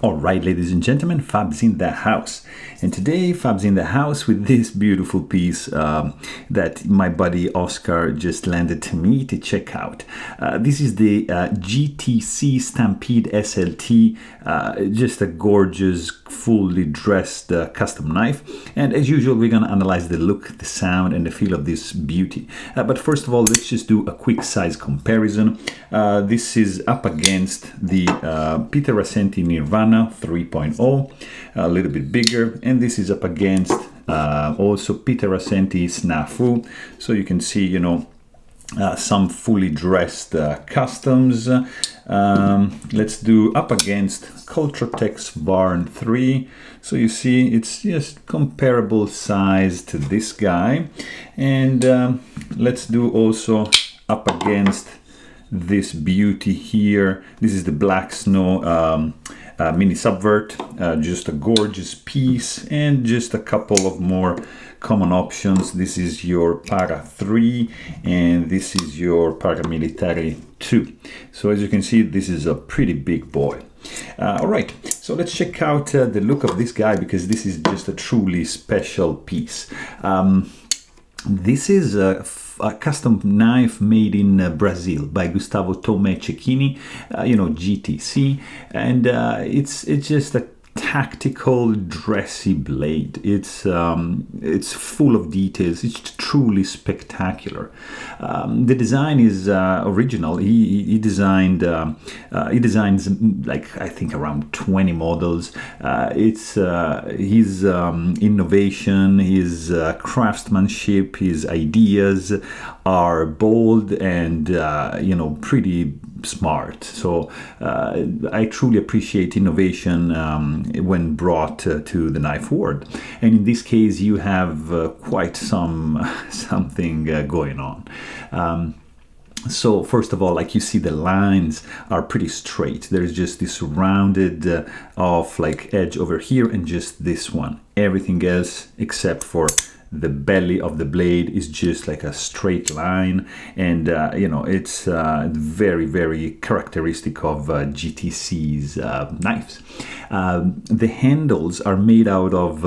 All right, ladies and gentlemen, Fab's in the house. And today, Fab's in the house with this beautiful piece that my buddy Oscar just landed to me to check out. This is the GTC Stampede SLT, just a gorgeous, fully dressed custom knife. And as usual, we're going to analyze the look, the sound, and the feel of this beauty. But first of all, let's just do a quick size comparison. This is up against the Peter Rasenti Nirvana 3.0, a little bit bigger, and this is up against also Peter Rasenti Snafu. So you can see, some fully dressed customs. Let's do up against Cultratech's Varn 3. So you see it's just comparable size to this guy. And let's do also up against this beauty here. This is the Black Snow mini subvert, just a gorgeous piece, and just a couple of more common options. This is your Para 3 and this is your Paramilitary 2. So as you can see, this is a pretty big boy. All right, so let's check out the look of this guy, because this is just a truly special piece. This is a custom knife made in Brazil by Gustavo Tomé Cecchini, GTC, and it's just a tactical, dressy blade. It's full of details. It's truly spectacular. The design is original. He designs like, I think, around 20 models. It's his innovation, his craftsmanship, his ideas are bold and pretty smart. So I truly appreciate innovation when brought to the knife world, and in this case you have quite something going on. So first of all, like, you see the lines are pretty straight. There's just this rounded off like edge over here and just this one. Everything else except for the belly of the blade is just like a straight line, and it's very, very characteristic of GTC's knives. The handles are made out of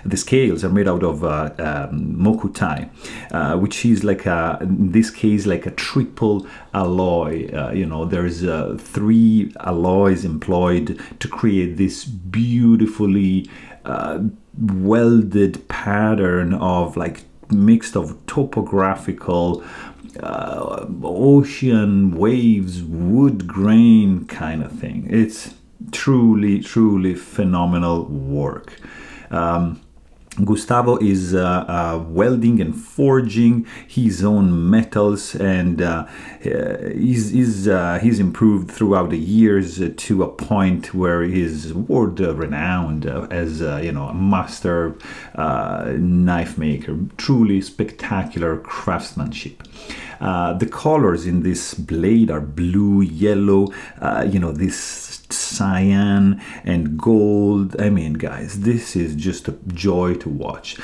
the scales are made out of Mokuti, which is like in this case like a triple alloy. There's 3 alloys employed to create this beautifully welded pattern of like mixed of topographical ocean waves, wood grain kind of thing. It's truly phenomenal work. Gustavo is welding and forging his own metals, and he's improved throughout the years to a point where he's world renowned as a master knife maker. Truly spectacular craftsmanship. The colors in this blade are blue, yellow, this cyan and gold. I mean, guys, this is just a joy to watch.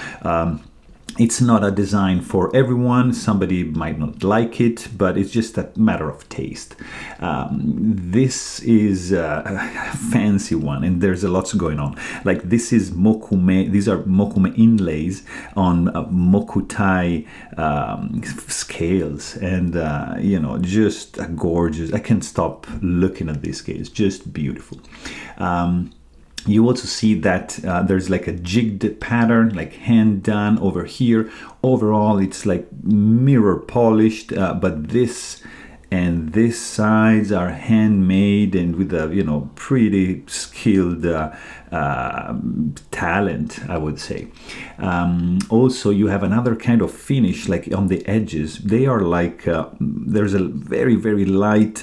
It's not a design for everyone. Somebody might not like it, but it's just a matter of taste. This is a fancy one, and there's a lot going on. Like, this is mokume. These are mokume inlays on Mokuti scales, and just a gorgeous. I can't stop looking at these scales. Just beautiful. You also see that there's like a jigged pattern, like hand done over here. Overall, it's like mirror polished, but this and this sides are handmade and with a pretty skilled talent, I would say. Also, you have another kind of finish, like on the edges. They are like there's a very, very light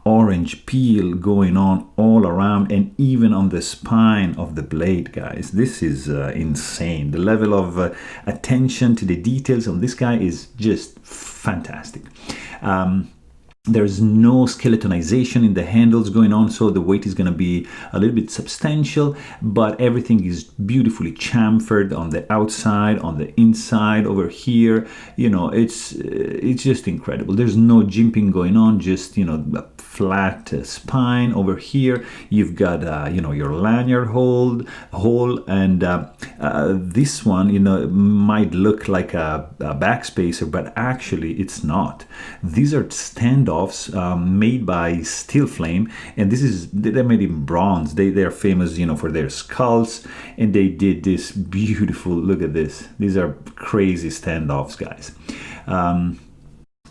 orange peel going on all around, and even on the spine of the blade, guys. This is insane. The level of attention to the details on this guy is just fantastic. There's no skeletonization in the handles going on, so the weight is going to be a little bit substantial, but everything is beautifully chamfered on the outside, on the inside, over here. It's just incredible. There's no jimping going on, just a flat spine. Over here you've got your lanyard hole, and this one might look like a backspacer, but actually it's not. These are standoffs made by Steel Flame, and they're made in bronze. They're famous for their skulls, and they did this beautiful, look at this, these are crazy standoffs, guys.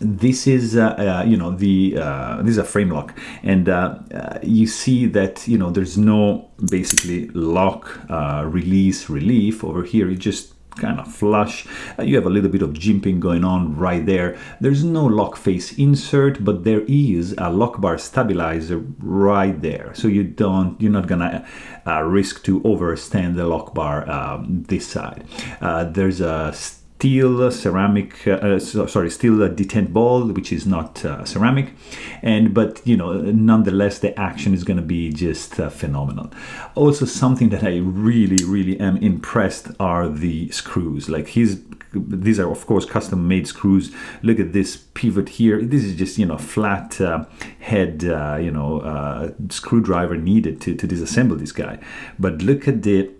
This is this is a frame lock, and you see that there's no basically lock release relief over here. It just kind of flush. You have a little bit of jimping going on right there. There's no lock face insert, but there is a lock bar stabilizer right there, so you're not gonna risk to overstand the lock bar this side. There's a steel ceramic, steel detent ball, which is not ceramic, but nonetheless the action is going to be just phenomenal. Also, something that I really am impressed are the screws. Like these are of course custom made screws. Look at this pivot here. This is just flat head screwdriver needed to disassemble this guy, but look at the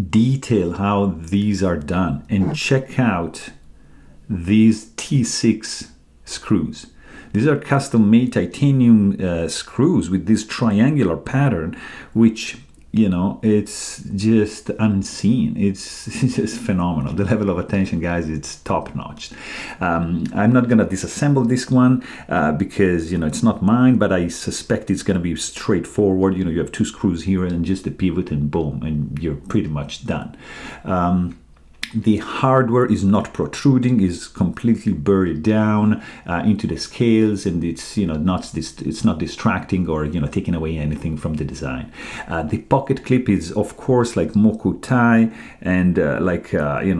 detail how these are done, and check out these T6 screws. These are custom made titanium screws with this triangular pattern, which it's just unseen. It's just phenomenal. The level of attention, guys, it's top notch. I'm not gonna disassemble this one because it's not mine, but I suspect it's gonna be straightforward. You have two screws here and just a pivot, and boom, and you're pretty much done. The hardware is not protruding, is completely buried down into the scales, and it's it's not distracting or taking away anything from the design. The pocket clip is of course like Mokuti, and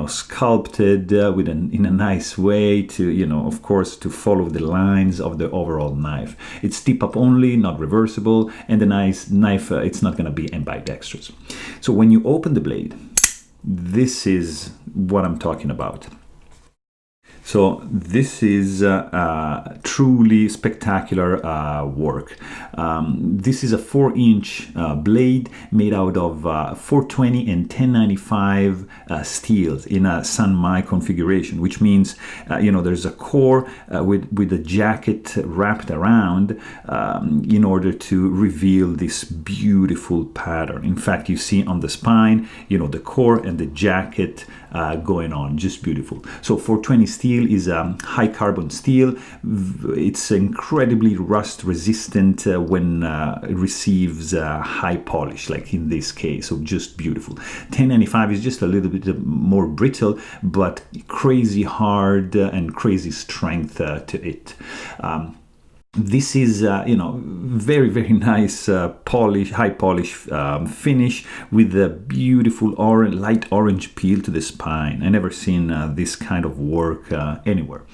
sculpted in a nice way to of course to follow the lines of the overall knife. It's tip up only, not reversible, and the knife it's not going to be ambidextrous. So when you open the blade, this is what I'm talking about. So this is truly spectacular work. This is a 4-inch blade made out of 420 and 1095 steels in a San Mai configuration, which means there's a core with a jacket wrapped around in order to reveal this beautiful pattern. In fact, you see on the spine, the core and the jacket going on, just beautiful. So 420 steel is a high carbon steel. It's incredibly rust resistant when it receives high polish, like in this case. So just beautiful. 1095 is just a little bit more brittle, but crazy hard and crazy strength to it. This is, very, very nice polish, high polish finish with a beautiful light orange peel to the spine. I never seen this kind of work anywhere.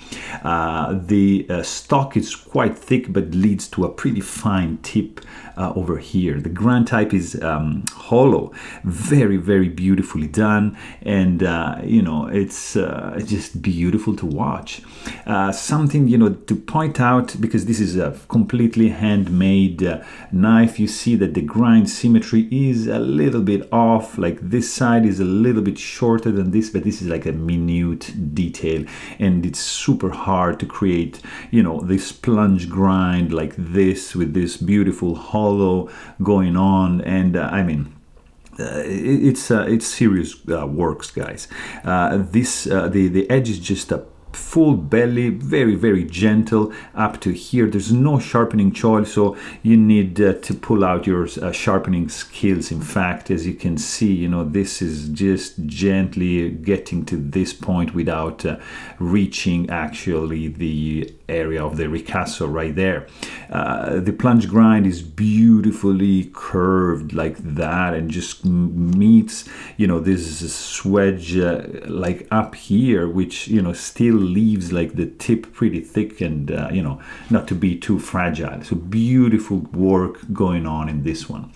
The stock is quite thick, but leads to a pretty fine tip over here. The ground type is hollow, very, very beautifully done, and it's just beautiful to watch. Something to point out, because this is a completely handmade knife. You see that the grind symmetry is a little bit off, like this side is a little bit shorter than this, but this is like a minute detail, and it's super hard to create this plunge grind like this with this beautiful hollow going on, and it's serious works, guys. The edge is just a full belly, very, very gentle up to here. There's no sharpening choil, so you need to pull out your sharpening skills. In fact, as you can see, this is just gently getting to this point without reaching actually the area of the ricasso right there. The plunge grind is beautifully curved like that, and just meets this swedge like up here, which still leaves like the tip pretty thick and you know, not to be too fragile. So beautiful work going on in this one.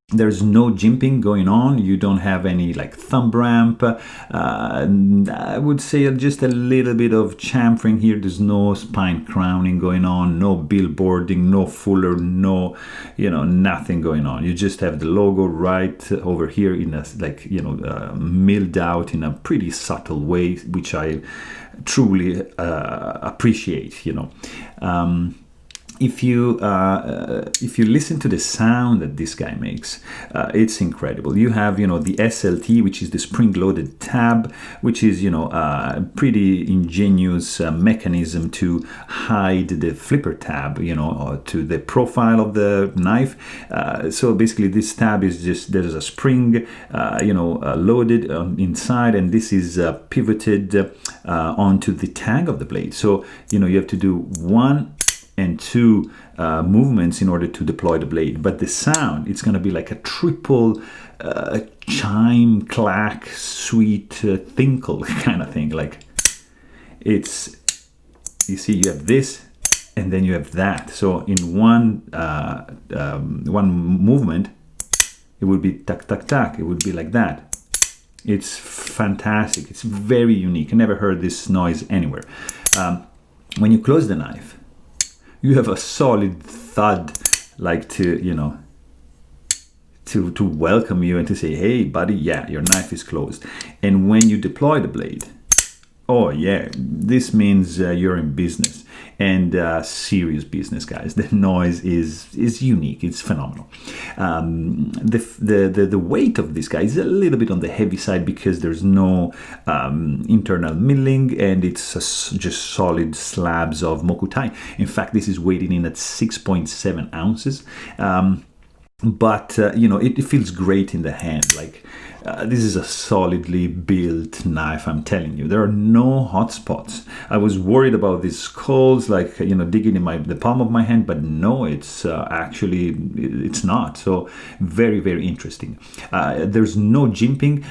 There's no jimping going on. You don't have any like thumb ramp. I would say just a little bit of chamfering here. There's no spine crowning going on, no billboarding, no fuller, no, you know, nothing going on. You just have the logo right over here in a, like, you know, milled out in a pretty subtle way, which I truly appreciate, you know. If you listen to the sound that this guy makes, it's incredible. You have, you know, the SLT, which is the spring-loaded tab, which is, you know, a pretty ingenious mechanism to hide the flipper tab, you know, to the profile of the knife. So basically, this tab is just, there's a spring, you know, loaded inside, and this is pivoted onto the tang of the blade. So, you know, you have to do 1 and 2 movements in order to deploy the blade, but the sound, it's going to be like a triple chime, clack, sweet tinkle kind of thing. Like, it's, you see, you have this and then you have that. So in one movement, it would be tack, tack, tack. It would be like that. It's fantastic. It's very unique. I never heard this noise anywhere. When you close the knife, you have a solid thud, like to, you know, to welcome you and to say, hey buddy, yeah, your knife is closed. And when you deploy the blade, oh yeah, this means you're in business, and serious business, guys. The noise is unique. It's phenomenal. The weight of this guy is a little bit on the heavy side because there's no internal milling, and it's just solid slabs of Mokuti. In fact, this is weighted in at 6.7 ounces. But you know, it feels great in the hand. Like, this is a solidly built knife, I'm telling you. There are no hot spots. I was worried about these skulls, like, you know, digging in the palm of my hand, but no, it's actually, it's not. So very, very interesting. There's no jimping,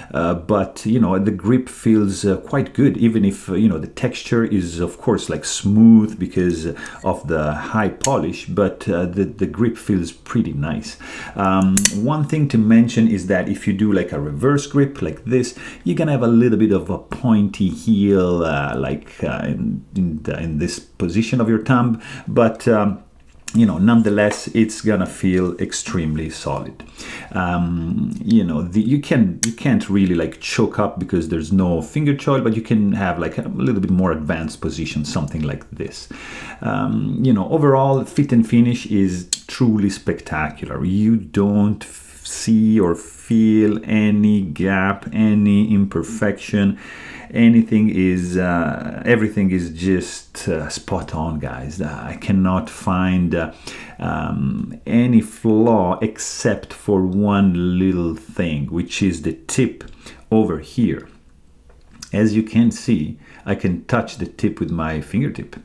but, you know, the grip feels quite good, even if, you know, the texture is, of course, like smooth because of the high polish, but the grip feels pretty nice. One thing to mention is that if you do like a reverse grip like this, you're gonna have a little bit of a pointy heel, like in this position of your thumb, but you know, nonetheless, it's gonna feel extremely solid. You know, you can't really like choke up because there's no finger choil, but you can have like a little bit more advanced position, something like this. You know, overall, fit and finish is truly spectacular. You don't see or feel any gap, any imperfection. Anything is, everything is just spot on, guys. I cannot find any flaw except for one little thing, which is the tip over here. As you can see, I can touch the tip with my fingertip.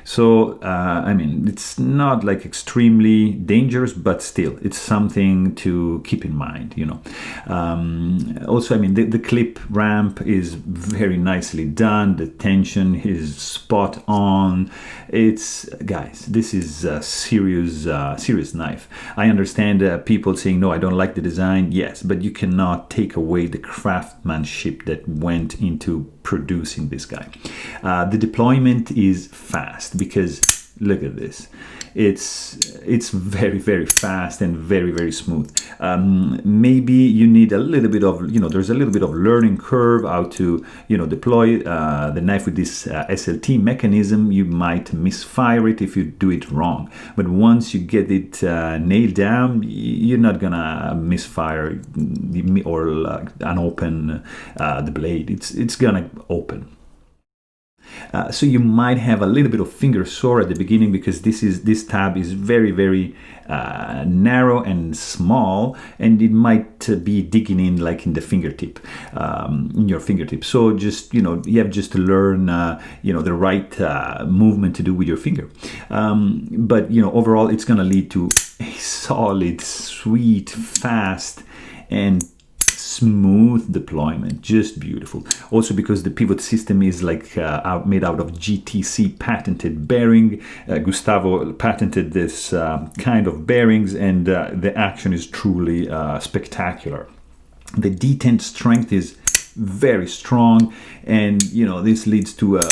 So, I mean, it's not like extremely dangerous, but still, it's something to keep in mind, you know. Also, I mean, the clip ramp is very nicely done. The tension is spot on. It's, guys, this is a serious knife. I understand people saying, no, I don't like the design. Yes, but you cannot take away the craftsmanship that went into producing this guy. The deployment is fast because look at this. It's very, very fast and very, very smooth. Maybe you need a little bit of, you know, there's a little bit of learning curve how to, you know, deploy the knife with this SLT mechanism. You might misfire it if you do it wrong. But once you get it nailed down, you're not gonna misfire or unopen the blade. It's gonna open. So you might have a little bit of finger sore at the beginning because this tab is very, very narrow and small, and it might be digging in like in the fingertip, in your fingertip. So just, you know, you have just to learn, you know, the right movement to do with your finger. But, you know, overall, it's going to lead to a solid, sweet, fast, and smooth deployment, just beautiful. Also because the pivot system is like made out of GTC patented bearing. Gustavo patented this kind of bearings, and the action is truly spectacular. The detent strength is very strong, and you know, this leads to a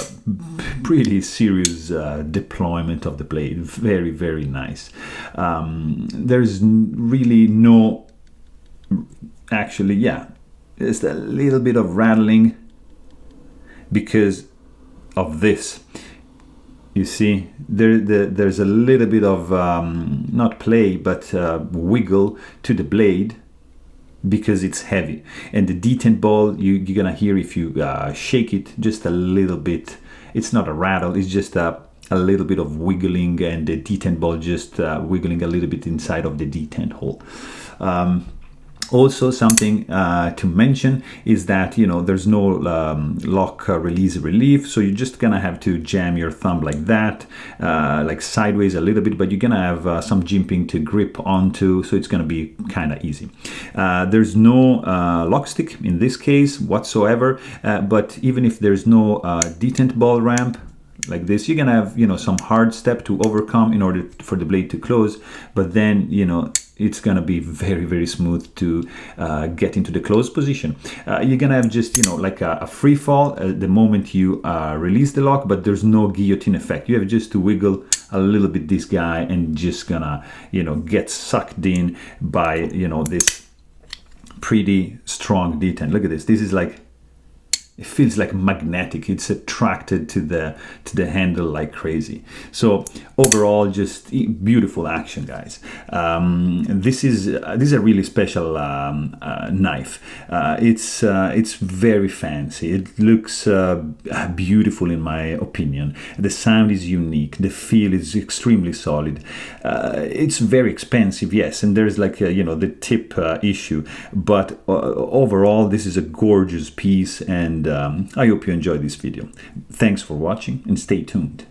pretty serious deployment of the blade. Very, very nice. There's really no, actually, yeah, just a little bit of rattling because of this. You see, there's a little bit of not play, but wiggle to the blade, because it's heavy. And the detent ball, you're gonna hear if you shake it just a little bit. It's not a rattle, it's just a little bit of wiggling, and the detent ball just wiggling a little bit inside of the detent hole. Also, something to mention is that, you know, there's no lock release relief, so you're just gonna have to jam your thumb like that, like sideways a little bit, but you're gonna have some jimping to grip onto, so it's gonna be kind of easy. There's no lock stick in this case whatsoever, but even if there's no detent ball ramp like this, you're gonna have, you know, some hard step to overcome in order for the blade to close, but then, you know, it's gonna be very, very smooth to get into the closed position. You're gonna have just, you know, like a free fall the moment you release the lock, but there's no guillotine effect. You have just to wiggle a little bit this guy, and just gonna, you know, get sucked in by, you know, this pretty strong detent. Look at this. This is like, it feels like magnetic. It's attracted to the handle like crazy. So overall, just beautiful action, guys. This is a really special knife. It's very fancy. It looks beautiful in my opinion. The sound is unique. The feel is extremely solid. It's very expensive, yes, and there's like you know, the tip issue, but overall, this is a gorgeous piece, and I hope you enjoyed this video. Thanks for watching, and stay tuned.